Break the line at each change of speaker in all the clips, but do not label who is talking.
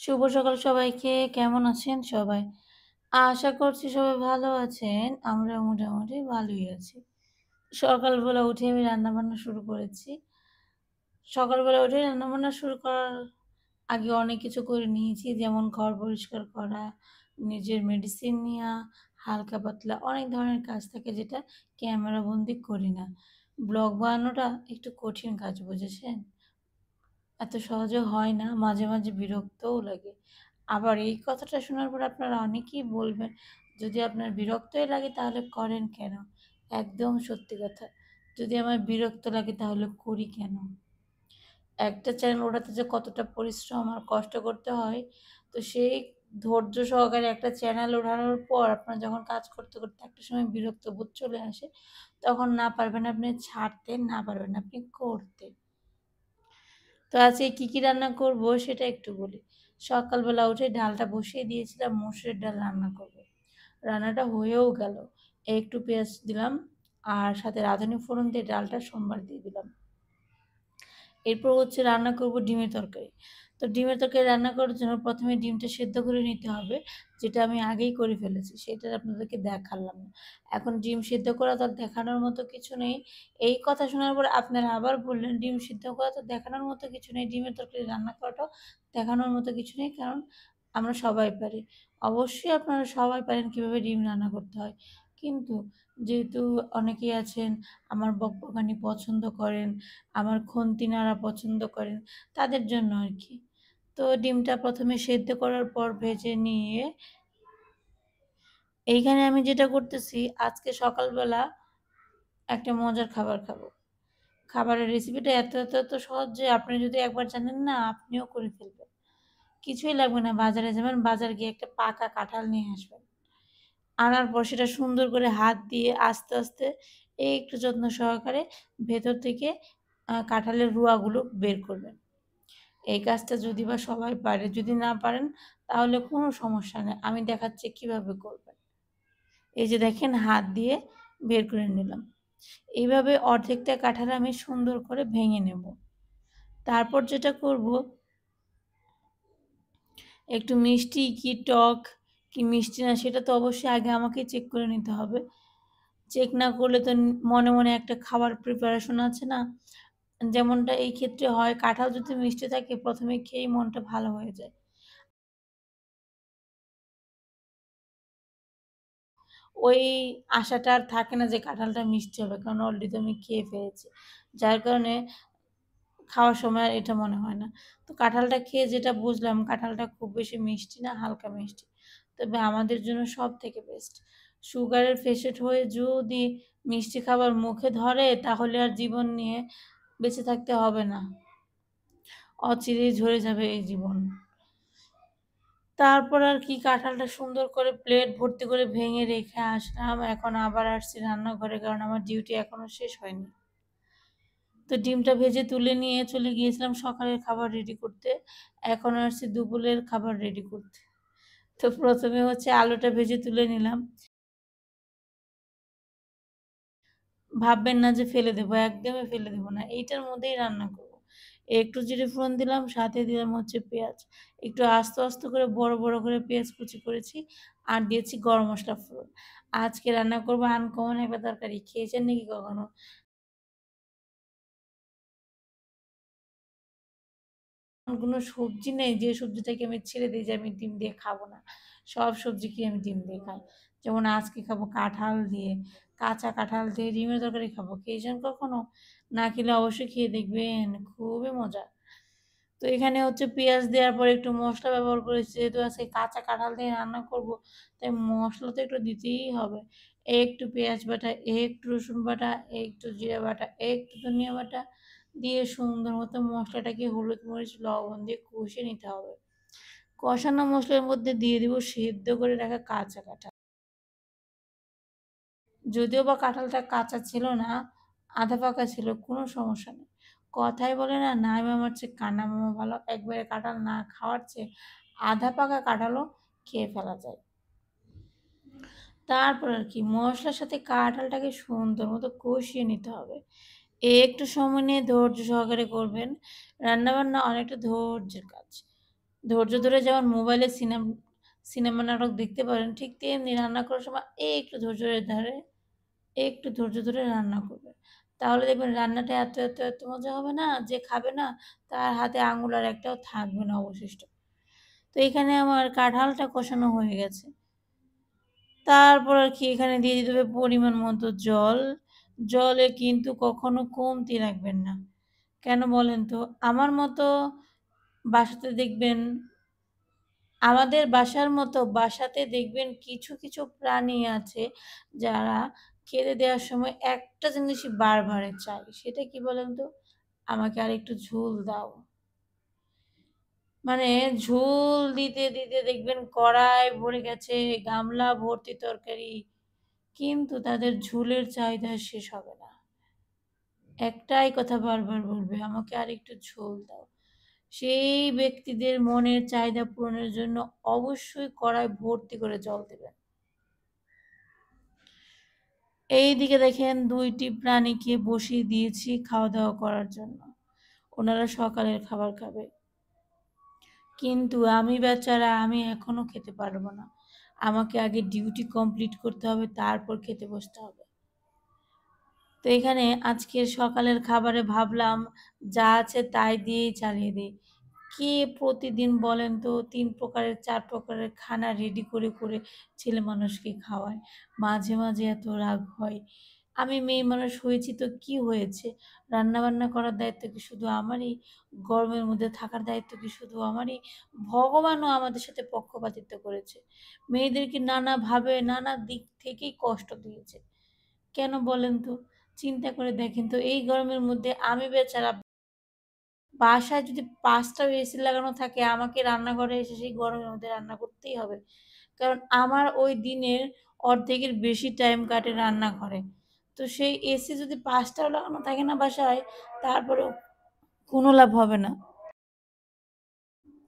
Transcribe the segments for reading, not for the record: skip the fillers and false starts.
শুভ সকাল সবাইকে। কেমন আছেন সবাই? আশা করছি সবাই ভালো আছেন। আমরা মোটামুটি ভালোই আছি। সকালবেলা উঠে আমি রান্নাবান্না শুরু করেছি। সকালবেলা উঠে রান্নাবান্না শুরু করার আগে অনেক কিছু করে নিয়েছি। যেমন ঘর পরিষ্কার করা, নিজের মেডিসিন নেয়া, হালকা পাতলা অনেক ধরনের কাজ থাকে যেটা ক্যামেরাবন্দি করি না। ব্লগ বানানোটা একটু কঠিন কাজ বুঝেছেন? এত সহজে হয় না। মাঝে, মাঝে বিরক্তও লাগে। আবার এই কথাটা শোনার পর আপনারা অনেকেই বলবেন, "যদি আপনার বিরক্তই লাগে তাহলে করেন কেন?" একদম সত্যি কথা। যদি আমার বিরক্ত লাগে তাহলে করি কেন? একটা চ্যানেল ওঠাতে যে কতটা পরিশ্রম আর কষ্ট করতে হয়, তো সেই ধৈর্য সহকারে একটা চ্যানেল ওঠানোর পর আপনার যখন কাজ করতে, করতে একটা সময় বিরক্তবোধ চলে আসে, তখন না পারবেন আপনি ছাড়তে, না পারবেন আপনি করতে। তো আজকে কি রান্না করব সেটা একটু বলি। সকালবেলা উঠে ডালটা বসিয়ে দিয়েছিলাম, মসুরের ডাল রান্না করব। রান্নাটা হয়েও গেল। একটু পেঁয়াজ দিলাম আর সাথে রাঁধুনি ফোড়ন দিয়ে ডালটা সম্বার দিয়ে দিলাম। এরপর হচ্ছে রান্না করব ডিমের তরকারি। তো ডিমের তরকারি রান্না করার জন্য ১ম এ ডিমটা সেদ্ধ করে নিতে হবে, যেটা আমি আগেই করে ফেলেছি। সেটা আপনাদেরকে দেখালাম না। এখন ডিম সিদ্ধ করা তো আর দেখানোর মতো কিছু নেই। এই কথা শোনার পর আপনারা আবার বললেন, "ডিম সিদ্ধ করা তো দেখানোর মতো কিছু নেই। ডিমের তরকারি রান্না করাটাও দেখানোর মতো কিছু নেই।" কারণ আমরা সবাই পারি। অবশ্যই আপনারা সবাই পারেন কীভাবে ডিম রান্না করতে হয়। কিন্তু যেহেতু অনেকেই আছেন আমার বকবকানি পছন্দ করেন, আমার খুন্তি নাড়া পছন্দ করেন, তাদের জন্য আরকি। তো ডিমটা ১ম এ সেদ্ধ করার পর ভেজে নিয়ে এইখানে আমি যেটা করতেছি আজকে সকালবেলা একটা মজার খাবার খাবো। খাবারের রেসিপিটা এত সহজ যে আপনি যদি একবার জানেন না আপনিও করে ফেলবেন। কিছুই লাগবে না, বাজারে যাবেন, বাজার গিয়ে একটা পাকা কাঁঠাল নিয়ে আসবেন। আনার পর সেটা সুন্দর করে হাত দিয়ে আস্তে একটু যত্ন সহকারে ভেতর থেকে কাঁঠালের রুয়াগুলো বের করবেন। এই কাজটা যদি বা সবাই পারে, যদি না পারেন তাহলে কোনো সমস্যা নেই। আমি দেখাচ্ছি কিভাবে করবেন। এই যে দেখেন হাত দিয়ে বের করে নিলাম। এইভাবে অর্ধেকটা কাঁঠাল আমি সুন্দর করে ভেঙে নেব। তারপর যেটা করব, একটু মিষ্টি কি টক কি মিষ্টি না সেটা তো অবশ্যই আগে আমাকেই চেক করে নিতে হবে। চেক না করলে তো মনে একটা খাবার প্রিপারেশন আছে না? যেমনটা এই ক্ষেত্রে হয়, কাঁঠাল যদি মিষ্টি থাকে ১ম এ খেয়েই মনটা ভালো হয়ে যায়। ওই আশাটা আর থাকে না যে কাঁঠালটা মিষ্টি হবে। কারণ অলরেডি তো আমি খেয়ে ফেলেছি। যার কারণে খাওয়ার সময় আর এটা মনে হয় না। তো কাঁঠালটা খেয়ে যেটা বুঝলাম কাঁঠালটা খুব বেশি মিষ্টি না, হালকা মিষ্টি। তবে আমাদের জন্য সবথেকে বেস্ট। সুগারের পেশেন্ট হয়ে যদি মিষ্টি খাবার মুখে ধরে তাহলে আর জীবন নিয়ে বেঁচে থাকতে হবে না। অচিরেই ঝরে যাবে এই জীবন। তারপর আর কি কাঁঠালটা সুন্দর করে প্লেট ভর্তি করে ভেঙে রেখে আসলাম। এখন আবার আসছি রান্নাঘরে কারণ আমার ডিউটি এখনো শেষ হয়নি। তো ডিমটা ভেজে তুলে নিয়ে চলে গিয়েছিলাম সকালের খাবার রেডি করতে। এখন আসছি দুপুরের খাবার রেডি করতে। তো ১ম এ হচ্ছে আলুটা ভেজে তুলে নিলাম। ভাববেন না যে ফেলে দেবো, একদমই ফেলে দেবো না। এইটার মধ্যেই রান্না করব। একটু জিরে ফোড়ন দিলাম, সাথে দিলাম হচ্ছে পেঁয়াজ। একটু আস্তে করে বড় করে পেঁয়াজ কুচি করেছি আর দিয়েছি গরম মসলা ফোড়ন। আজকে রান্না করব আনকমন একটা তরকারি। খেয়েছেন নাকি কখনো? এমন কোনো সবজি নেই যে সবজিটাকে আমি ছেড়ে দেই যে আমি ডিম দিয়ে খাবো না। সব সবজিকেই আমি ডিম দিয়ে খাই। যেমন আজকে খাবো কাঁঠাল দিয়ে, কাঁচা কাঁঠাল দিয়ে ডিমের তরকারি খাবো। খেয়েছেন কখনো? না খেলে অবশ্যই খেয়ে দেখবেন, খুবই মজা। তো এখানে হচ্ছে পেঁয়াজ দেওয়ার পরে একটু মসলা ব্যবহার করেছি। যেহেতু আজকে কাঁচা কাঁঠাল দিয়ে রান্না করব, তাই মসলা তো একটু দিতেই হবে। একটু পেঁয়াজ বাটা, একটু রসুন বাটা, একটু জিরা বাটা, একটু ধনিয়া বাটা দিয়ে সুন্দর মতো মসলাটাকে হলুদ, মরিচ, লবণ দিয়ে কষিয়ে নিতে হবে। কষানো মসলার মধ্যে দিয়ে দিব সেদ্ধ করে রাখা কাঁচা কাঁঠাল। যদিও বা কাঁঠালটা কাঁচা ছিল না, আধা পাকা ছিল, কোনো সমস্যা নেই। কথায় বলে না, নাই মামার চেয়ে কানা মামা ভালো। একবারে কাঁঠাল না খাওয়ার চেয়ে আধা পাকা কাঁঠালও খেয়ে ফেলা যায়। তারপর আর কি মসলার সাথে কাঁঠালটাকে সুন্দর মতো কষিয়ে নিতে হবে। একটু সময় নিয়ে ধৈর্য সহকারে করবেন। রান্নাবান্না অনেকটা ধৈর্যের কাজ। ধৈর্য ধরে যেমন মোবাইলে সিনেমা নাটক দেখতে পারেন, ঠিক তেমনি রান্না করার সময় একটু ধৈর্য ধরে রান্না করবেন। তাহলে দেখবেন রান্নাটা এত মজা হবে না, যে খাবে না তার হাতে আঙুল আর একটাও থাকবে না অবশিষ্ট। তো এখানে আমার কাঁঠালটা কষানো হয়ে গেছে। তারপর আর কি এখানে দিয়ে দিতে হবে পরিমাণ মতো জল। জলে কিন্তু কখনো কমতি রাখবেন না। কেন বলেন তো? আমার মতো বাসাতে দেখবেন আমাদের বাসার মতো বাসাতে দেখবেন কিছু প্রাণী আছে যারা খেতে দেওয়ার সময় একটা জিনিসই বারবার চায়। সেটা কি বলেন তো? আমাকে আরেকটু ঝোল দাও। মানে ঝোল দিতে দেখবেন কড়াই ভরে গেছে, গামলা ভর্তি তরকারি। কিন্তু তাদের ঝোলের চাহিদা শেষ হবে না। একটাই কথা বারবার বলবে, "আমাকে আরেকটু ঝোল দাও।" সেই ব্যক্তিদের মনের চাহিদা পূরণের জন্য অবশ্যই কড়াই ভর্তি করে জল দেবেন। এইদিকে দেখেন ২ টি প্রাণীকে বসিয়ে দিয়েছি খাওয়া-দাওয়া করার জন্য। ওনারা সকালের খাবার খাবে। কিন্তু আমি বেচারা আমি এখনো খেতে পারব না। আমাকে আগে ডিউটি কমপ্লিট করতে হবে, তারপর খেতে বসতে হবে। তো এখানে আজকের সকালের খাবারে ভাবলাম যা আছে তাই দিয়েই চালিয়ে দেই। কে প্রতিদিন বলেন তো ৩ প্রকারের ৪ প্রকারের খানা রেডি করে ছেলেমানুষকে খাওয়ায়। মাঝে এত রাগ হয়। আমি মেয়ে মানুষ হয়েছি তো কি হয়েছে? রান্নাবান্না করার দায়িত্ব কি শুধু আমারই? গরমের মধ্যে থাকার দায়িত্ব কি শুধু আমারই? ভগবানও আমাদের সাথে পক্ষপাতিত্ব করেছে। মেয়েদেরকে নানাভাবে নানা দিক থেকেই কষ্ট দিয়েছে। কেন বলেন তো? চিন্তা করে দেখেন তো এই গরমের মধ্যে আমি বেচারা বাসায় যদি ৫ টা এসি লাগানো থাকে আমাকে রান্নাঘরে এসে সেই গরমের মধ্যে রান্না করতেই হবে। কারণ আমার ওই দিনের অর্ধেকের বেশি টাইম কাটে রান্নাঘরে। তো সেই এসি যদি ৫ টাও লাগানো থাকে না বাসায়, তারপরেও কোনো লাভ হবে না।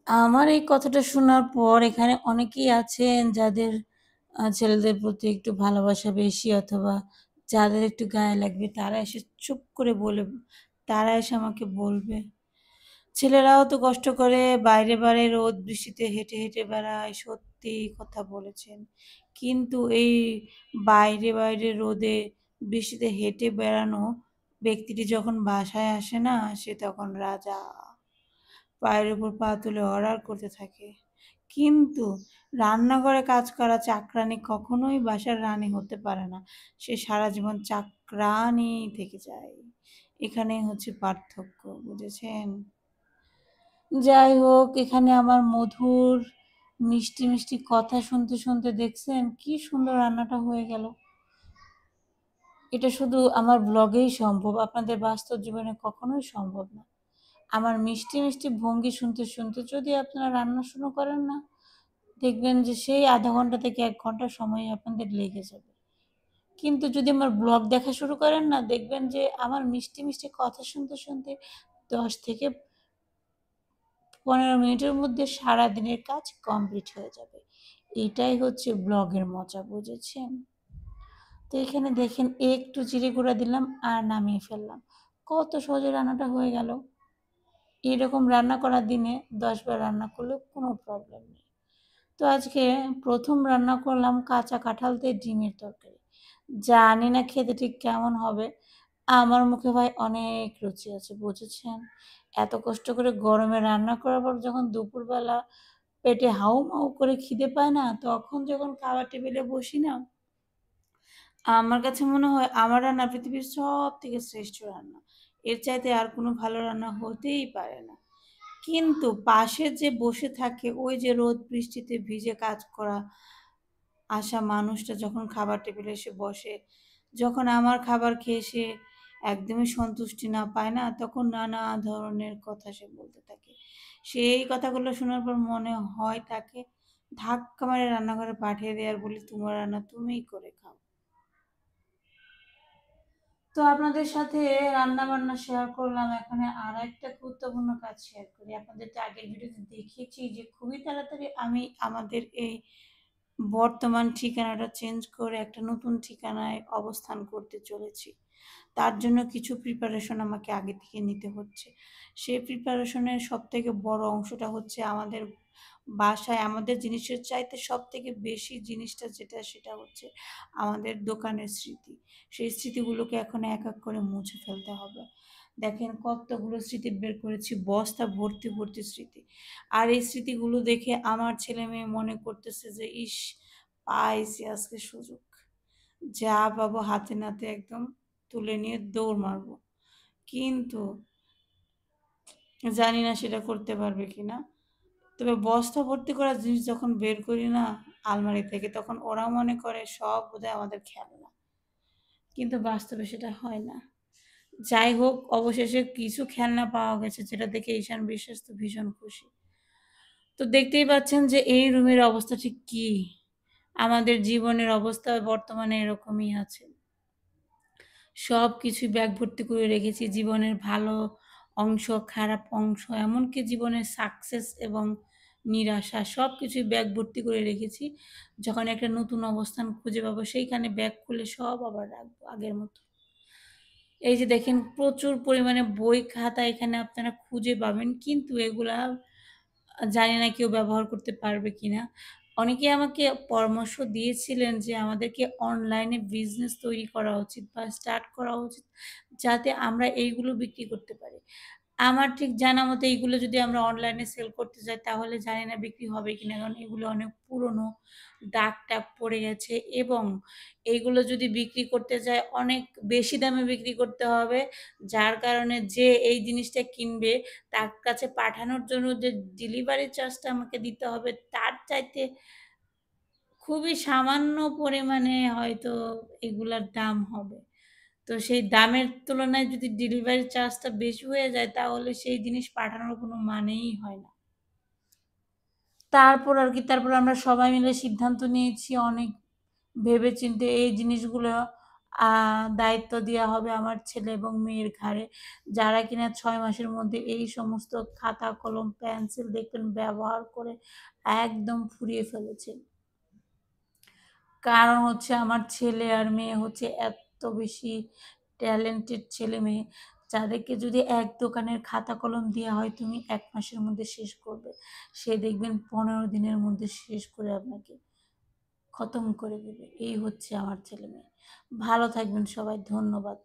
আমার এই কথাটা শোনার পর এখানে অনেকেই আছেন যাদের ছেলেদের প্রতি একটু ভালোবাসা বেশি অথবা যাদের একটু গায়ে লাগবে তারা এসে চুপ করে তারা এসে আমাকে বলবে, "ছেলেরাও তো কষ্ট করে বাইরে রোদ বৃষ্টিতে হেঁটে বেড়ায়।" সত্যি কথা বলেছেন। কিন্তু এই বাইরে রোদে বৃষ্টিতে হেঁটে বেড়ানো ব্যক্তিটি যখন বাসায় আসে না সে তখন রাজা। পায়ের উপর পা তুলে অর্ডার করতে থাকে। কিন্তু রান্নাঘরে কাজ করা চাকরানী কখনোই বাসার রানী হতে পারে না। সে সারা জীবন চাকরানী থেকে যায়। এখানেই হচ্ছে পার্থক্য, বুঝেছেন? যাই হোক, এখানে আমার মধুর মিষ্টি কথা শুনতে দেখছেন কি সুন্দর রান্নাটা হয়ে গেল। এটা শুধু আমার ব্লগেই সম্ভব। আপনাদের বাস্তব জীবনে কখনোই সম্ভব না। আমার মিষ্টি ভঙ্গি শুনতে যদি আপনারা রান্না শুরু করেন না, দেখবেন যে সেই ০.৫ ঘন্টা থেকে ১ ঘন্টা সময় আপনাদের লেগে যাবে। কিন্তু যদি আমার ব্লগ দেখা শুরু করেন না, দেখবেন যে আমার মিষ্টি কথা শুনতে ১০ থেকে ১৫ মিনিটের মধ্যে সারাদিনের কাজ কমপ্লিট হয়ে যাবে। এটাই হচ্ছে ব্লগের মজা, বুঝেছেন? তো এখানে দেখেন একটু জিরে গুঁড়া দিলাম আর নামিয়ে ফেললাম। কত সহজে রান্নাটা হয়ে গেল। এরকম রান্না করার দিনে ১০ বার রান্না করলেও কোনো প্রবলেম নেই। তো আজকে ১ম রান্না করলাম কাঁচা কাঁঠাল দিয়ে ডিমের তরকারি। জানি না খেতে ঠিক কেমন হবে। আমার মুখে ভাই অনেক রুচি আছে, বুঝেছেন? এত কষ্ট করে গরমে রান্না করার পর যখন দুপুরবেলা পেটে হাউমাউ করে খিদে পায় না, তখন যখন খাবার টেবিলে বসি না, আমার কাছে মনে হয় আমার রান্না পৃথিবীর সবথেকে শ্রেষ্ঠ রান্না। এর চাইতে আর কোনো ভালো রান্না হতেই পারে না। কিন্তু পাশে যে বসে থাকে ওই যে রোদ বৃষ্টিতে ভিজে কাজ করা আসা মানুষটা যখন খাবার টেবিলে এসে বসে, যখন আমার খাবার খেয়ে সে একদমই সন্তুষ্টি না পায় না, তখন নানা ধরনের কথা সে বলতে থাকে। সেই কথাগুলো শোনার পর মনে হয় তাকে ধাক্কা মেরে রান্নাঘরে পাঠিয়ে দেই আর বলি, "তোমার রান্না তুমিই করে খাও।" তো আপনাদের সাথে রান্না-বান্না শেয়ার করলাম। এখানে আরেকটা গুরুত্বপূর্ণ কাজ শেয়ার করি। আপনাদেরকে আগের ভিডিওতে দেখিয়েছি যে খুবই তাড়াতাড়ি আমি আমাদের এই বর্তমান ঠিকানাটা চেঞ্জ করে একটা নতুন ঠিকানায় অবস্থান করতে চলেছি। তার জন্য কিছু প্রিপারেশন আমাকে আগে থেকে নিতে হচ্ছে। সেই প্রিপারেশনের সবথেকে বড় অংশটা হচ্ছে আমাদের বাসায় আমাদের জিনিসের চাইতে সবথেকে বেশি জিনিসটা যেটা সেটা হচ্ছে আমাদের দোকানের স্মৃতি। সেই স্মৃতিগুলোকে এখন এক, এক করে মুছে ফেলতে হবে। দেখেন কতগুলো স্মৃতি বের করেছি, বস্তা ভর্তি, ভর্তি স্মৃতি। আর এই স্মৃতিগুলো দেখে আমার ছেলেমেয়ে মনে করতেছে যে, "ইস! পাইছি আজকে সুযোগ। যা পাবো হাতে নাতে একদম তুলে নিয়ে দৌড় মারবো।" কিন্তু জানি না সেটা করতে পারবে কিনা। তবে বস্তা ভর্তি করা জিনিস যখন বের করি না আলমারি থেকে, তখন ওরা মনে করে সব বোধহয় আমাদের খেলনা। কিন্তু বাস্তবে সেটা হয় না। যাই হোক, অবশেষে কিছু খেলনা পাওয়া গেছে যেটা দেখে ঈশান বিশ্বাস তো ভীষণ খুশি। তো দেখতেই পাচ্ছেন যে এই রুমের অবস্থা ঠিক কি? আমাদের জীবনের অবস্থা বর্তমানে এরকমই আছে। সবকিছুই ব্যাগ ভর্তি করে রেখেছি। জীবনের ভালো অংশ, খারাপ অংশ, এমনকি জীবনের সাকসেস এবং নিরাশা সবকিছুই ব্যাগ ভর্তি করে রেখেছি। যখন একটা নতুন অবস্থান খুঁজে পাবো সেইখানে ব্যাগ খুলে সব আবার রাখবো আগের মতো। এই যে দেখেন প্রচুর পরিমাণে বই খাতা এখানে আপনারা খুঁজে পাবেন। কিন্তু এগুলা জানি না কেউ ব্যবহার করতে পারবে কিনা। অনেকে আমাকে পরামর্শ দিয়েছিলেন যে আমাদেরকে অনলাইনে বিজনেস তৈরি করা উচিত বা স্টার্ট করা উচিত, যাতে আমরা এইগুলো বিক্রি করতে পারি। আমার ঠিক জানা মতো এইগুলো যদি আমরা অনলাইনে সেল করতে যাই তাহলে জানি না বিক্রি হবে কিনা। কারণ এগুলো অনেক পুরনো, দাগ-টাগ পড়ে গেছে এবং এইগুলো যদি বিক্রি করতে যাই অনেক বেশি দামে বিক্রি করতে হবে। যার কারণে যে এই জিনিসটা কিনবে তার কাছে পাঠানোর জন্য যে ডেলিভারি চার্জটা আমাকে দিতে হবে তার চাইতে খুবই সামান্য পরিমাণে হয়তো এগুলার দাম হবে। তো সেই দামের তুলনায় যদি ডেলিভারি চার্জটা বেশি হয়ে যায় তাহলে সেই জিনিস পাঠানোর কোনো মানেই হয় না। তারপর আর কি তারপর আমরা সবাই মিলে সিদ্ধান্ত নিয়েছি অনেক ভেবেচিন্তে এই জিনিসগুলো আ দায়িত্ব দেয়া হবে আমার ছেলে এবং মেয়ের ঘাড়ে। যারা কিনা ৬ মাসের মধ্যে এই সমস্ত খাতা, কলম, পেন্সিল দেখবেন ব্যবহার করে একদম ফুরিয়ে ফেলেছে। কারণ হচ্ছে আমার ছেলে আর মেয়ে হচ্ছে এত বেশি ট্যালেন্টেড ছেলে-মেয়ে, যাদেরকে যদি এক দোকানের খাতা কলম দেয়া হয় তুমি ১ মাসের মধ্যে শেষ করবে। সে দেখবেন ১৫ দিনের মধ্যে শেষ করে আপনাকে খতম করে দেবে। এই হচ্ছে আমার ছেলে-মেয়ে। ভালো থাকবেন সবাই। ধন্যবাদ।